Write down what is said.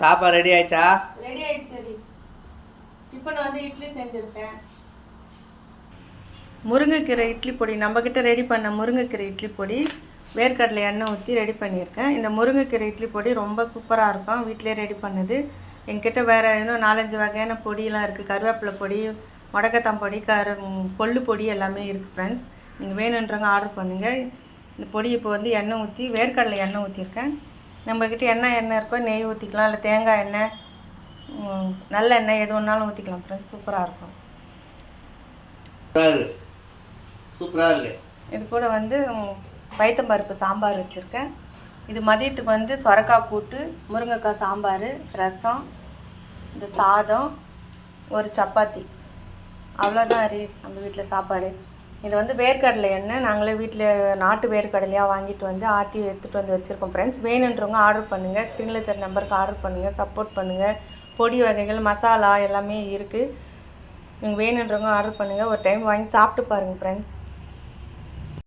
சாப்பாடு ரெடி ஆயிடுச்சா? ரெடி ஆயிடுச்சு. டிஃபன் வந்து இட்லி செஞ்சுருக்கேன். முருங்கைக்கீரை இட்லி பொடி நம்மக்கிட்ட ரெடி பண்ண முருங்கைக்கீரை இட்லி பொடி வேர்க்கடலை எண்ணெய் ஊற்றி ரெடி பண்ணியிருக்கேன். இந்த முருங்கைக்கீரை இட்லி பொடி ரொம்ப சூப்பராக இருக்கும். வீட்டிலே ரெடி பண்ணுது. என்கிட்ட வேறு இன்னும் 4-5 வகையான பொடியெலாம் இருக்குது. கருவேப்பிலை பொடி, முடக்கத்தான் பொடி, கொள்ளு பொடி எல்லாமே இருக்குது ஃப்ரெண்ட்ஸ். நீங்கள் வேணுன்றவங்க ஆர்டர் பண்ணுங்கள். இந்த பொடி இப்போ வந்து எண்ணெய் ஊற்றி வேர்க்கடலை எண்ணெய் ஊற்றிருக்கேன். நம்மக்கிட்ட எண்ணெய் இருக்கோ நெய் ஊற்றிக்கலாம், இல்லை தேங்காய் எண்ணெய், நல்ல எண்ணெய் எது ஒன்றாலும் ஊற்றிக்கலாம் ஃப்ரெண்ட்ஸ். சூப்பராக இருக்கும். சூப்பராக இருக்குது. இது கூட வந்து பைத்தம்பருப்பு சாம்பார் வச்சுருக்கேன். இது மதியத்துக்கு வந்து சொரக்காய் கூட்டு, முருங்கைக்காய் சாம்பார், ரசம், இந்த சாதம், ஒரு சப்பாத்தி, அவ்வளோதான் நம்ம வீட்டில் சாப்பாடு. இது வந்து வேர்க்கடலை எண்ணெய் நாங்களே வீட்டில் நாட்டு வேர்க்கடலையாக வாங்கிட்டு வந்து ஆட்டி எடுத்துகிட்டு வந்து வச்சுருக்கோம் ஃப்ரெண்ட்ஸ். வேணுன்றவங்க ஆர்டர் பண்ணுங்கள். ஸ்க்ரீனில் தெரிய நம்பருக்கு ஆர்டர் பண்ணுங்கள். சப்போர்ட் பண்ணுங்கள். பொடி வகைகள், மசாலா எல்லாமே இருக்குது. நீங்கள் வேணுன்றவங்க ஆர்டர் பண்ணுங்கள். ஒரு டைம் வாங்கி சாப்பிட்டு பாருங்கள் ஃப்ரெண்ட்ஸ்.